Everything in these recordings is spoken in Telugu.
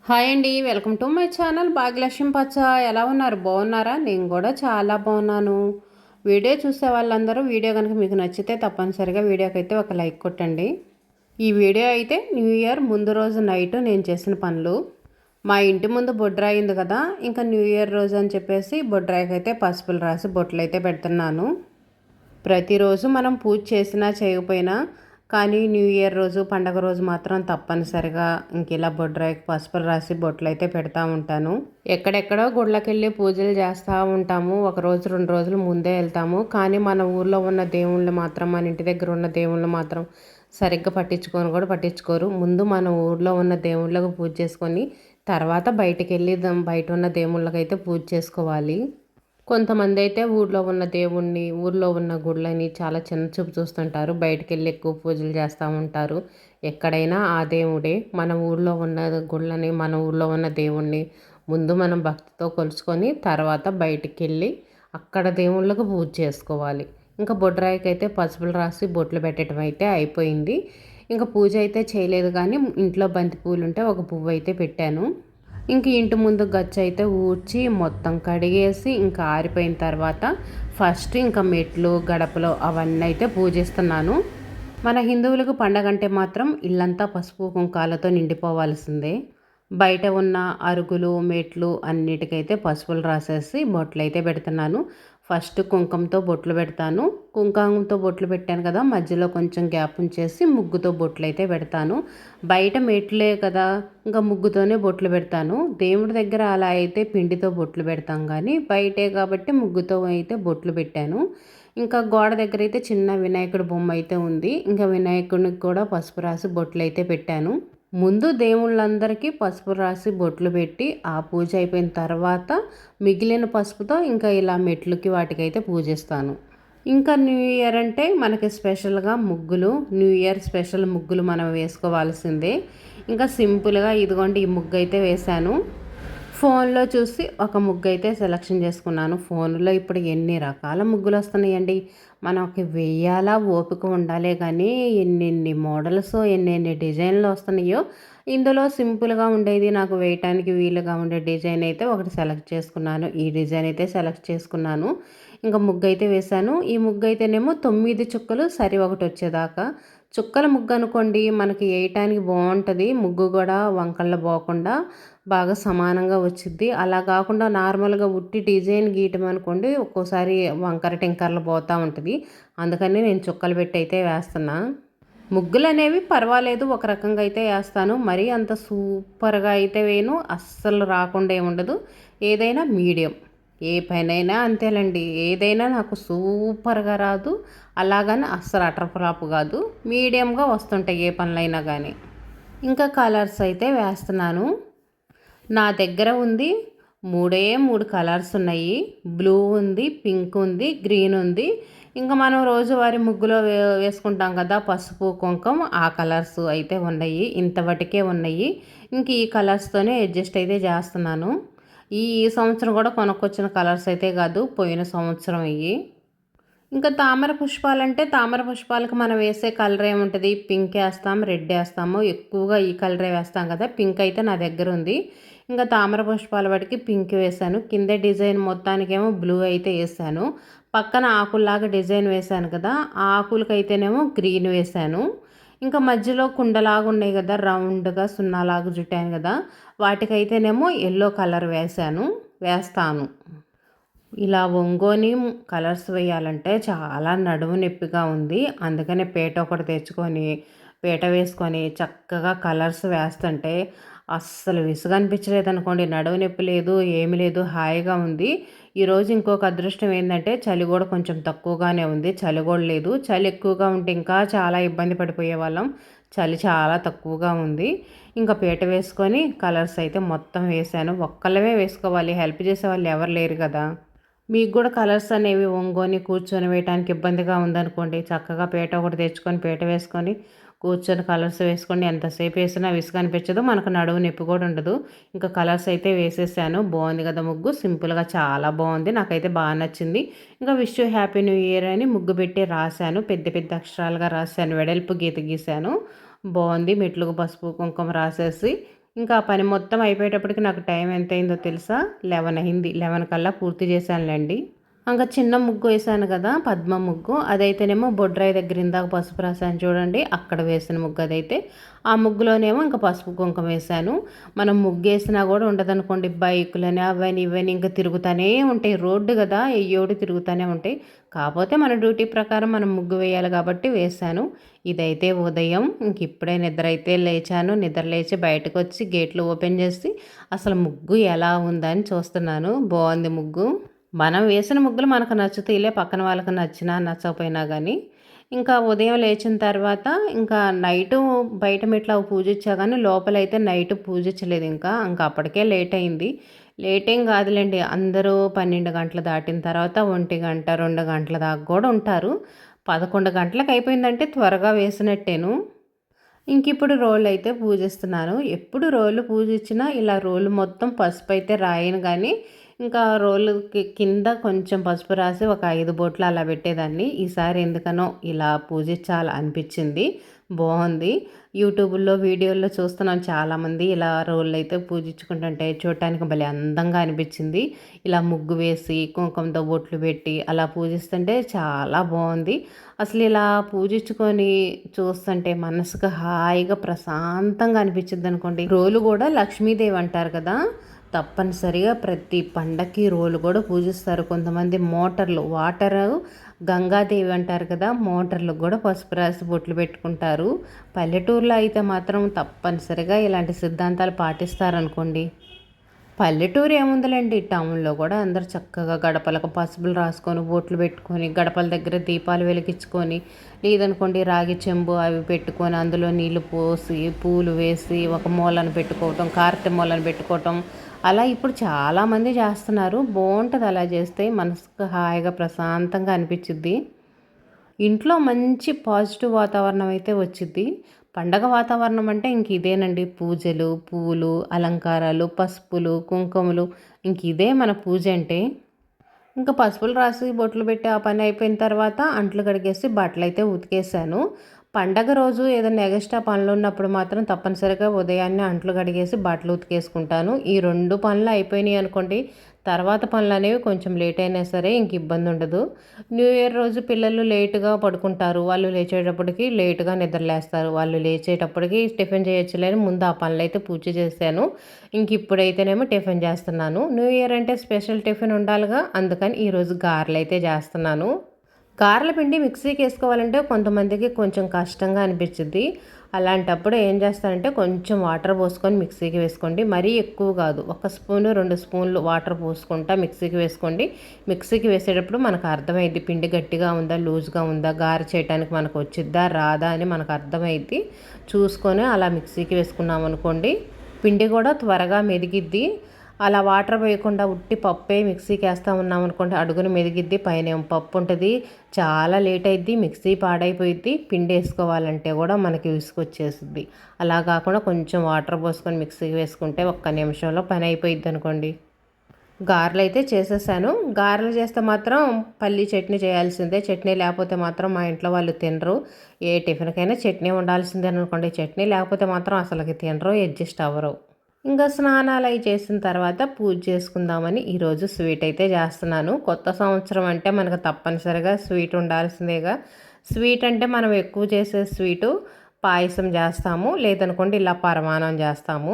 హాయ్ అండి. Welcome to my channel Bhagyalakshmi పచ్చ. ఎలా ఉన్నారు? బాగున్నారా? నేను కూడా చాలా బాగున్నాను. వీడియో చూసే వాళ్ళందరూ వీడియో కనుక మీకు నచ్చితే తప్పనిసరిగా వీడియోకి అయితే ఒక లైక్ కొట్టండి. ఈ వీడియో అయితే న్యూ ఇయర్ ముందు రోజు నైట్ నేను చేసిన పనులు. మా ఇంటి ముందు బొడ్రాయి ఉంది కదా, ఇంకా న్యూ ఇయర్ రోజు అని చెప్పేసి బొడ్రాయికి అయితే పసుపులు రాసి బొట్లు అయితే పెడుతున్నాను. ప్రతిరోజు మనం పూజ చేసినా చేయకపోయినా కానీ న్యూ ఇయర్ రోజు పండగ రోజు మాత్రం తప్పనిసరిగా ఇంక ఇలా బొడ్రాయికి పసుపులు రాసి బొట్లు అయితే పెడతా ఉంటాను. ఎక్కడెక్కడో గుళ్ళకి వెళ్ళి పూజలు చేస్తూ ఉంటాము. ఒక రోజు 2 రోజులు ముందే వెళ్తాము. కానీ మన ఊర్లో ఉన్న దేవుళ్ళు మాత్రం, మన ఇంటి దగ్గర ఉన్న దేవుళ్ళు మాత్రం సరిగ్గా పట్టించుకోరు. ముందు మన ఊర్లో ఉన్న దేవుళ్ళకు పూజ చేసుకొని తర్వాత బయటికి వెళ్ళి బయట ఉన్న దేవుళ్ళకైతే పూజ చేసుకోవాలి. కొంతమంది అయితే ఊర్లో ఉన్న దేవుణ్ణి, ఊర్లో ఉన్న గుళ్ళని చాలా చిన్న చూపు చూస్తుంటారు. బయటికి వెళ్ళి ఎక్కువ పూజలు చేస్తూ ఉంటారు. ఎక్కడైనా ఆ దేవుడే. మన ఊర్లో ఉన్న గుళ్ళని, మన ఊర్లో ఉన్న దేవుణ్ణి ముందు మనం భక్తితో కొలుచుకొని తర్వాత బయటికి వెళ్ళి అక్కడ దేవుళ్ళకు పూజ చేసుకోవాలి. ఇంకా బొడ్రాయికి అయితే పసుపులు రాసి బొట్లు పెట్టడం అయితే అయిపోయింది. ఇంకా పూజ అయితే చేయలేదు, కానీ ఇంట్లో బంతి పూలు ఉంటే ఒక పువ్వు అయితే పెట్టాను. ఇంక ఇంటి ముందు గచ్చు అయితే ఊడ్చి మొత్తం కడిగేసి ఇంకా ఆరిపోయిన తర్వాత ఫస్ట్ ఇంకా మెట్లు గడపలో అవన్నీ అయితే పూజిస్తున్నాను. మన హిందువులకు పండగ అంటే మాత్రం ఇల్లంతా పసుపు కుంకాలతో నిండిపోవాల్సిందే. బయట ఉన్న అరుగులు మెట్లు అన్నిటికైతే పసుపులు రాసేసి బొట్లు అయితే పెడుతున్నాను. ఫస్ట్ కుంకుమతో బొట్లు పెడతాను. కుంకుమతో బొట్లు పెట్టాను కదా, మధ్యలో కొంచెం గ్యాప్ ఉంచేసి ముగ్గుతో బొట్లు అయితే పెడతాను. బయట మెట్లే కదా, ఇంకా ముగ్గుతోనే బొట్లు పెడతాను. దేవుడి దగ్గర అలా అయితే పిండితో బొట్లు పెడతాం, కానీ బయటే కాబట్టి ముగ్గుతో అయితే బొట్లు పెట్టాను. ఇంకా గోడ దగ్గర అయితే చిన్న వినాయకుడి బొమ్మ అయితే ఉంది. ఇంకా వినాయకుడికి కూడా పసుపు రాసి బొట్లు అయితే పెట్టాను. ముందు దేవుళ్ళందరికీ పసుపు రాసి బొట్లు పెట్టి ఆ పూజ అయిపోయిన తర్వాత మిగిలిన పసుపుతో ఇంకా ఇలా మెట్లకి వాటికైతే పూజిస్తాను. ఇంకా న్యూ ఇయర్ అంటే మనకి స్పెషల్గా ముగ్గులు, న్యూ ఇయర్ స్పెషల్ ముగ్గులు మనం వేసుకోవాల్సిందే. ఇంకా సింపుల్గా ఇదిగోండి ఈ ముగ్గు అయితే వేశాను. ఫోన్లో చూసి ఒక ముగ్గు అయితే సెలెక్షన్ చేసుకున్నాను. ఫోన్లో ఇప్పుడు ఎన్ని రకాల ముగ్గులు వస్తున్నాయండి. మనకి వేయాలా ఓపిక ఉండాలే కానీ ఎన్నెన్ని మోడల్స్ ఎన్నెన్ని డిజైన్లు వస్తున్నాయో. ఇందులో సింపుల్గా ఉండేది నాకు వేయటానికి వీలుగా ఉండే డిజైన్ అయితే ఒకటి సెలెక్ట్ చేసుకున్నాను. ఈ డిజైన్ అయితే సెలెక్ట్ చేసుకున్నాను. ఇంకా ముగ్గు అయితే వేశాను. ఈ ముగ్గు అయితేనేమో 9 చుక్కలు సరి ఒకటి వచ్చేదాకా. చుక్కల ముగ్గు అనుకోండి మనకి వేయటానికి బాగుంటుంది. ముగ్గు కూడా వంకళ్ళ పోకుండా బాగా సమానంగా వచ్చిద్ది. అలా కాకుండా నార్మల్గా ఉట్టి డిజైన్ గీయటం అనుకోండి ఒక్కోసారి వంకర టింకర్లు పోతూ ఉంటుంది. అందుకని నేను చుక్కలు పెట్టి అయితే వేస్తున్నా. ముగ్గులు అనేవి పర్వాలేదు, ఒక రకంగా అయితే వేస్తాను. మరీ అంత సూపర్గా అయితే వేయను, అస్సలు రాకుండా ఏముండదు. ఏదైనా మీడియం. ఏ పనైనా అంతేనండి. ఏదైనా నాకు సూపర్గా రాదు, అలాగని అస్సలు అటర్ఫ్లాప్ కాదు. మీడియంగా వస్తుంటాయి ఏ పనులైనా కానీ. ఇంకా కలర్స్ అయితే వేస్తున్నాను. నా దగ్గర ఉంది 3 కలర్స్ ఉన్నాయి. బ్లూ ఉంది, పింక్ ఉంది, గ్రీన్ ఉంది. ఇంకా మనం రోజువారి ముగ్గులో వేసుకుంటాం కదా పసుపు కుంకుమ, ఆ కలర్స్ అయితే ఉన్నాయి. ఇంతవరకే ఉన్నాయి. ఇంక ఈ కలర్స్తోనే అడ్జస్ట్ అయితే చేస్తున్నాను. ఈ సంవత్సరం కూడా కొనుక్కొచ్చిన కలర్స్ అయితే కాదు, పోయిన సంవత్సరం ఇవి. ఇంకా తామర పుష్పాలంటే తామర పుష్పాలకు మనం వేసే కలర్ ఏముంటుంది, పింక్ వేస్తాం, రెడ్ వేస్తాము. ఎక్కువగా ఈ కలరే వేస్తాం కదా. పింక్ అయితే నా దగ్గర ఉంది. ఇంకా తామర పుష్పాల వాటికి పింక్ వేశాను. కింద డిజైన్ మొత్తానికేమో బ్లూ అయితే వేసాను. పక్కన ఆకుల్లాగా డిజైన్ వేశాను కదా, ఆ ఆకులకైతేనేమో గ్రీన్ వేశాను. ఇంకా మధ్యలో కుండలాగా ఉన్నాయి కదా, రౌండ్గా సున్నాలాగా చుట్టాను కదా, వాటికైతేనేమో ఎల్లో కలర్ వేస్తాను. ఇలా ఒంగోని కలర్స్ వేయాలంటే చాలా నడుము నొప్పిగా ఉంది. అందుకనే పీట ఒకటి తెచ్చుకొని పీట వేసుకొని చక్కగా కలర్స్ వేస్తుంటే అస్సలు విసుగు అనిపించలేదు అనుకోండి. నడుము నొప్పి లేదు, ఏమి లేదు, హాయిగా ఉంది. ఈరోజు ఇంకొక అదృష్టం ఏంటంటే చలి కూడా కొంచెం తక్కువగానే ఉంది. చలి కూడా లేదు. చలి ఎక్కువగా ఉంటే ఇంకా చాలా ఇబ్బంది పడిపోయే వాళ్ళం. చలి చాలా తక్కువగా ఉంది. ఇంకా పీట వేసుకొని కలర్స్ అయితే మొత్తం వేసాను. ఒక్కళ్ళమే వేసుకోవాలి, హెల్ప్ చేసే వాళ్ళు ఎవరు లేరు కదా. మీకు కూడా కలర్స్ అనేవి ఒంగోని కూర్చొని వేయడానికి ఇబ్బందిగా ఉందనుకోండి, చక్కగా పీట ఒకటి తెచ్చుకొని పీట వేసుకొని కూర్చొని కలర్స్ వేసుకోండి. ఎంతసేపు వేసినా విసుగు అనిపించదు, మనకు నడువు నొప్పి కూడా ఉండదు. ఇంకా కలర్స్ అయితే వేసేసాను. బాగుంది కదా ముగ్గు, సింపుల్గా చాలా బాగుంది. నాకైతే బాగా నచ్చింది. ఇంకా wish you happy new year అని ముగ్గు పెట్టి రాశాను. పెద్ద పెద్ద అక్షరాలుగా రాశాను, వెడల్పు గీత గీశాను. బాగుంది. మెట్లుకు పసుపు కుంకుమ రాసేసి ఇంకా ఆ పని మొత్తం అయిపోయేటప్పటికి నాకు టైం ఎంత అయిందో తెలుసా? 11 అయింది. 11 కల్లా పూర్తి చేశానులెండి. ఇంకా చిన్న ముగ్గు వేసాను కదా, పద్మ ముగ్గు అదైతేనేమో బొడ్రాయి దగ్గర ఇందాక పసుపు రాసాను చూడండి, అక్కడ వేసిన ముగ్గు అదైతే. ఆ ముగ్గులోనేమో ఇంకా పసుపు కుంకుమ వేసాను. మనం ముగ్గు వేసినా కూడా ఉండదనుకోండి, బైకులని అవని ఇవని ఇంకా తిరుగుతూనే ఉంటాయి. రోడ్డు కదా, ఎయ్యోడు తిరుగుతూనే ఉంటాయి. కాకపోతే మన డ్యూటీ ప్రకారం మనం ముగ్గు వేయాలి కాబట్టి వేశాను. ఇదైతే ఉదయం ఇంక ఇప్పుడే నిద్ర అయితే లేచాను. నిద్ర లేచి బయటకు వచ్చి గేట్లు ఓపెన్ చేసి అసలు ముగ్గు ఎలా ఉందని చూస్తున్నాను. బాగుంది ముగ్గు. మనం వేసిన ముగ్గులు మనకు నచ్చుతాయిలే, పక్కన వాళ్ళకి నచ్చినా నచ్చకపోయినా కానీ. ఇంకా ఉదయం లేచిన తర్వాత ఇంకా నైటు బయట మెట్ల పూజించా కానీ లోపలైతే నైట్ పూజించలేదు. ఇంకా అప్పటికే లేట్ అయింది. లేట్ ఏం కాదులేండి, అందరూ 12 గంటలు దాటిన తర్వాత 1 గంట 2 గంటల దాకా కూడా ఉంటారు. 11 గంటలకు అయిపోయిందంటే త్వరగా వేసినట్టేను. ఇంక ఇప్పుడు రోళ్ళు అయితే పూజిస్తున్నాను. ఎప్పుడు రోళ్ళు పూజించినా ఇలా రోలు మొత్తం పసుపు అయితే రాయను కానీ ఇంకా రోలుకి కింద కొంచెం పసుపు రాసి ఒక 5 బొట్లు అలా పెట్టేదాన్ని. ఈసారి ఎందుకనో ఇలా పూజించాలి అనిపించింది. బాగుంది. యూట్యూబ్లో వీడియోల్లో చూస్తున్నాం చాలామంది ఇలా రోళ్ళు అయితే పూజించుకుంటుంటే చూడటానికి భలే అందంగా అనిపించింది. ఇలా ముగ్గు వేసి కుంకుమతో బొట్లు పెట్టి అలా పూజిస్తుంటే చాలా బాగుంది. అసలు ఇలా పూజించుకొని చూస్తుంటే మనసుకు హాయిగా ప్రశాంతంగా అనిపించింది అనుకోండి. రోలు కూడా లక్ష్మీదేవి అంటారు కదా, తప్పనిసరిగా ప్రతి పండక్కి రోలు కూడా పూజిస్తారు. కొంతమంది మోటార్లు వాటరు గంగాదేవి అంటారు కదా, మోటార్లకు కూడా పసుపు రాసి బొట్లు పెట్టుకుంటారు. పల్లెటూరులో అయితే మాత్రం తప్పనిసరిగా ఇలాంటి సిద్ధాంతాలు పాటిస్తారనుకోండి. పల్లెటూరు ఏముందిలేండి, టౌన్లో కూడా అందరు చక్కగా గడపలకు పసుపులు రాసుకొని బొట్లు పెట్టుకొని గడపల దగ్గర దీపాలు వెలిగించుకొని, లేదనుకోండి రాగి చెంబు అవి పెట్టుకొని అందులో నీళ్లు పోసి పూలు వేసి ఒక మూలను పెట్టుకోవటం, కార్తె మూలను పెట్టుకోవటం అలా ఇప్పుడు చాలామంది చేస్తున్నారు. బాగుంటుంది అలా చేస్తే, మనసుకు హాయిగా ప్రశాంతంగా అనిపించుద్ది. ఇంట్లో మంచి పాజిటివ్ వాతావరణం అయితే వచ్చిద్ది. పండగ వాతావరణం అంటే ఇంక ఇదేనండి, పూజలు పూలు అలంకారాలు పసుపులు కుంకుమలు, ఇంక ఇదే మన పూజ అంటే. ఇంకా పసుపులు రాసి బొట్లు పెట్టి ఆ పని అయిపోయిన తర్వాత అంట్లు కడిగేసి బట్టలు అయితే ఉతికేసాను. పండగ రోజు ఏదైనా ఎగస్ట్రా పనులు ఉన్నప్పుడు మాత్రం తప్పనిసరిగా ఉదయాన్నే అంట్లు కడిగేసి బట్టలు ఉతికేసుకుంటాను. ఈ 2 పనులు అయిపోయినాయి అనుకోండి, తర్వాత పనులు అనేవి కొంచెం లేట్ అయినా సరే ఇంక ఇబ్బంది ఉండదు. న్యూ ఇయర్ రోజు పిల్లలు లేటుగా పడుకుంటారు. వాళ్ళు లేచేటప్పటికి లేటుగా నిద్రలేస్తారు. వాళ్ళు లేచేటప్పటికి టిఫిన్ చేయొచ్చులేని ముందు ఆ పనులు అయితే పూర్తి చేశాను. ఇంక ఇప్పుడైతేనేమో టిఫిన్ చేస్తున్నాను. న్యూ ఇయర్ అంటే స్పెషల్ టిఫిన్ ఉండాలిగా, అందుకని ఈరోజు గారెలు అయితే చేస్తున్నాను. గారెల పిండి మిక్సీకి వేసుకోవాలంటే కొంతమందికి కొంచెం కష్టంగా అనిపించింది. అలాంటప్పుడు ఏం చేస్తానంటే కొంచెం వాటర్ పోసుకొని మిక్సీకి వేసుకోండి. మరీ ఎక్కువ కాదు, 1 స్పూను 2 స్పూన్లు వాటర్ పోసుకుంటా మిక్సీకి వేసుకోండి. మిక్సీకి వేసేటప్పుడు మనకు అర్థమైద్ది పిండి గట్టిగా ఉందా లూజ్గా ఉందా, గారె చేయడానికి మనకు వచ్చిద్దా రాదా అని మనకు అర్థమైద్ది. చూసుకొని అలా మిక్సీకి వేసుకున్నాం అనుకోండి, పిండి కూడా త్వరగా మెదిగిద్ది. అలా వాటర్ వేయకుండా ఉట్టి పప్పే మిక్సీకి వేస్తూ ఉన్నాం అనుకోండి, అడుగున మెదిగిద్ది, పైన ఏం పప్పు ఉంటుంది, చాలా లేట్ అయిద్ది, మిక్సీ పాడైపోయిద్ది. పిండి వేసుకోవాలంటే కూడా మనకి విసుకొచ్చేసిద్ది. అలా కాకుండా కొంచెం వాటర్ పోసుకొని మిక్సీకి వేసుకుంటే 1 నిమిషంలో పని అయిపోయిద్ది అనుకోండి. గారెలు అయితే చేసేసాను. గారెలు చేస్తే మాత్రం పల్లీ చట్నీ చేయాల్సిందే. చట్నీ లేకపోతే మాత్రం మా ఇంట్లో వాళ్ళు తినరు. ఏ టిఫిన్కైనా చట్నీ ఉండాల్సిందే అనుకోండి, చట్నీ లేకపోతే మాత్రం అసలుకి తినరు, అడ్జస్ట్ అవ్వరు. ఇంకా స్నానాలు అవి చేసిన తర్వాత పూజ చేసుకుందామని ఈరోజు స్వీట్ అయితే చేస్తున్నాను. కొత్త సంవత్సరం అంటే మనకు తప్పనిసరిగా స్వీట్ ఉండాల్సిందేగా. స్వీట్ అంటే మనం ఎక్కువ చేసే స్వీటు పాయసం చేస్తాము, లేదనుకోండి ఇలా పరమాన్నం చేస్తాము.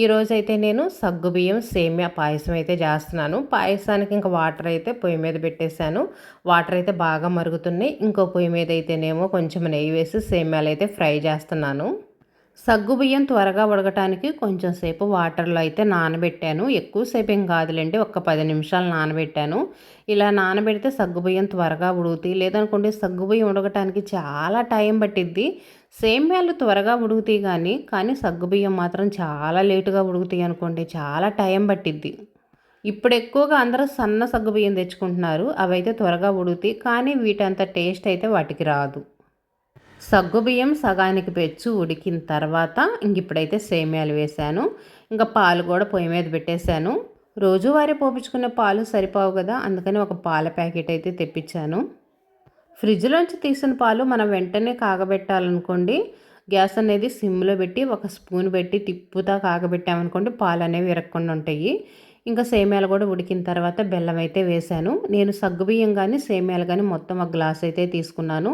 ఈరోజు అయితే నేను సగ్గుబియ్యం సేమ్యా పాయసం అయితే చేస్తున్నాను. పాయసానికి ఇంకా వాటర్ అయితే పొయ్యి మీద పెట్టేశాను. వాటర్ అయితే బాగా మరుగుతున్నాయి. ఇంకో పొయ్యి మీద అయితేనేమో కొంచెం నెయ్యి వేసి సేమ్యాలు అయితే ఫ్రై చేస్తున్నాను. సగ్గుబియ్యం త్వరగా ఉడకటానికి కొంచెం సేపు వాటర్లో అయితే నానబెట్టాను. ఎక్కువసేపు ఏం కాదులేండి, ఒక 10 నిమిషాలు నానబెట్టాను. ఇలా నానబెడితే సగ్గుబియ్యం త్వరగా ఉడుకుతాయి. లేదనుకోండి సగ్గుబియ్యం ఉడకటానికి చాలా టైం పట్టిద్ది. సేమ్యాలు త్వరగా ఉడుకుతాయి కానీ సగ్గుబియ్యం మాత్రం చాలా లేటుగా ఉడుకుతాయి అనుకోండి, చాలా టైం పట్టిద్ది. ఇప్పుడు ఎక్కువగా అందరూ సన్న సగ్గుబియ్యం తెచ్చుకుంటున్నారు. అవైతే త్వరగా ఉడుకుతాయి కానీ వీటంత టేస్ట్ అయితే వాటికి రాదు. సగ్గుబియ్యం సగానికి పెచ్చు ఉడికిన తర్వాత ఇప్పుడైతే సేమ్యాలు వేశాను. ఇంకా పాలు కూడా పొయ్యి మీద పెట్టేశాను. రోజువారీ పోపించుకునే పాలు సరిపోవు కదా, అందుకని ఒక పాల ప్యాకెట్ అయితే తెప్పించాను. ఫ్రిడ్జ్లోంచి తీసిన పాలు మనం వెంటనే కాగబెట్టాలనుకోండి, గ్యాస్ అనేది సిమ్లో పెట్టి ఒక స్పూన్ పెట్టి తిప్పుతా కాగబెట్టామనుకోండి పాలు అనేవి విరగకుండా ఉంటాయి. ఇంకా సేమ్యాలు కూడా ఉడికిన తర్వాత బెల్లం అయితే వేశాను. నేను సగ్గుబియ్యం కానీ సేమ్యాలు కానీ మొత్తం ఒక గ్లాస్ అయితే తీసుకున్నాను.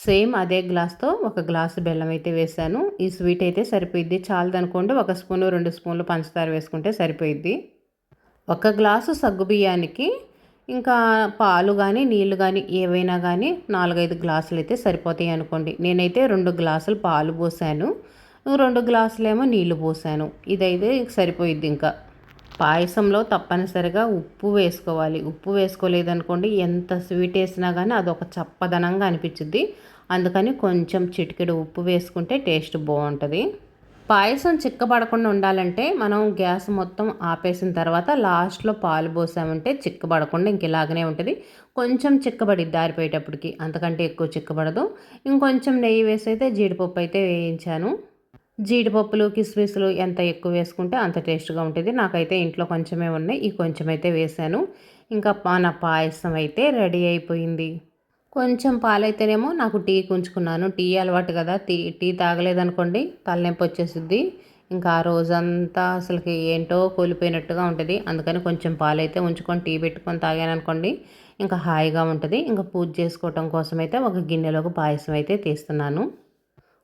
సేమ్ అదే గ్లాస్తో ఒక గ్లాసు బెల్లం అయితే వేశాను. ఈ స్వీట్ అయితే సరిపోయిద్ది. చాలదనుకోండి ఒక స్పూను 2 స్పూన్లు పంచదార వేసుకుంటే సరిపోయిద్ది. ఒక గ్లాసు సగ్గుబియ్యానికి ఇంకా పాలు కానీ నీళ్లు కానీ ఏవైనా కానీ 4-5 గ్లాసులు అయితే సరిపోతాయి అనుకోండి. నేనైతే 2 గ్లాసులు పాలు పోసాను, 2 గ్లాసులేమో నీళ్లు పోసాను. ఇదైతే సరిపోయిద్ది. ఇంకా పాయసంలో తప్పనిసరిగా ఉప్పు వేసుకోవాలి. ఉప్పు వేసుకోలేదనుకోండి ఎంత స్వీట్ వేసినా కానీ అదొక చప్పదనంగా అనిపించుద్ది. అందుకని కొంచెం చిటికెడు ఉప్పు వేసుకుంటే టేస్ట్ బాగుంటుంది. పాయసం చిక్కబడకుండా ఉండాలంటే మనం గ్యాస్ మొత్తం ఆపేసిన తర్వాత లాస్ట్లో పాలు పోసామంటే చిక్కబడకుండా ఇంక ఇలాగనే ఉంటుంది. కొంచెం చిక్కబడిద్ది ఆరిపోయేటప్పటికి, అంతకంటే ఎక్కువ చిక్కబడదు. ఇంకొంచెం నెయ్యి వేసి అయితే జీడిపప్పు అయితే వేయించాను. జీడిపప్పులు కిస్మిస్లు ఎంత ఎక్కువ వేసుకుంటే అంత టేస్ట్గా ఉంటుంది. నాకైతే ఇంట్లో కొంచెమే ఉన్నాయి, ఈ కొంచెం అయితే వేసాను. ఇంకా మన పాయసం అయితే రెడీ అయిపోయింది. కొంచెం పాలైతేనేమో నాకు టీ ఉంచుకున్నాను. టీ అలవాటు కదా, టీ తాగలేదనుకోండి తలనొప్పి వచ్చేసిద్ది. ఇంకా ఆ రోజంతా అసలుకి ఏంటో కోల్పోయినట్టుగా ఉంటుంది. అందుకని కొంచెం పాలైతే ఉంచుకొని టీ పెట్టుకొని తాగాననుకోండి ఇంకా హాయిగా ఉంటుంది. ఇంకా పూజ చేసుకోవటం కోసం అయితే ఒక గిన్నెలోకి పాయసం అయితే తీస్తున్నాను.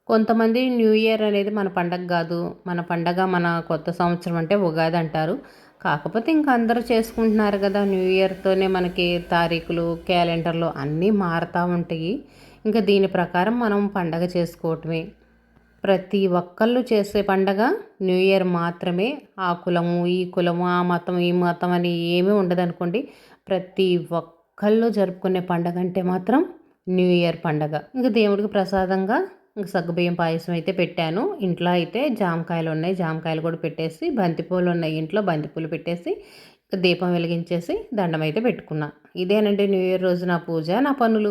కొంతమంది న్యూ ఇయర్ అనేది మన పండగ కాదు, మన పండగ మన కొత్త సంవత్సరం అంటే ఉగాది అంటారు. కాకపోతే ఇంకా అందరూ చేసుకుంటున్నారు కదా, న్యూ ఇయర్తోనే మనకి తారీఖులు క్యాలెండర్లు అన్నీ మారుతూ ఉంటాయి. ఇంకా దీని ప్రకారం మనం పండగ చేసుకోవటమే. ప్రతి ఒక్కళ్ళు చేసే పండగ న్యూ ఇయర్ మాత్రమే. ఆ కులము ఈ కులము ఆ మతం ఈ మతం అని ఏమీ ఉండదనుకోండి. ప్రతి ఒక్కళ్ళు జరుపుకునే పండగ అంటే మాత్రం న్యూ ఇయర్ పండగ. ఇంకా దేవుడికి ప్రసాదంగా ఇంక సగ్గుబియ్యం పాయసం అయితే పెట్టాను. ఇంట్లో అయితే జామకాయలు ఉన్నాయి, జామకాయలు కూడా పెట్టేసి బంతిపూలు ఉన్నాయి ఇంట్లో, బంతిపూలు పెట్టేసి దీపం వెలిగించేసి దండం అయితే పెట్టుకున్నా. ఇదేనండి న్యూ ఇయర్ రోజు నా పూజ, నా పనులు.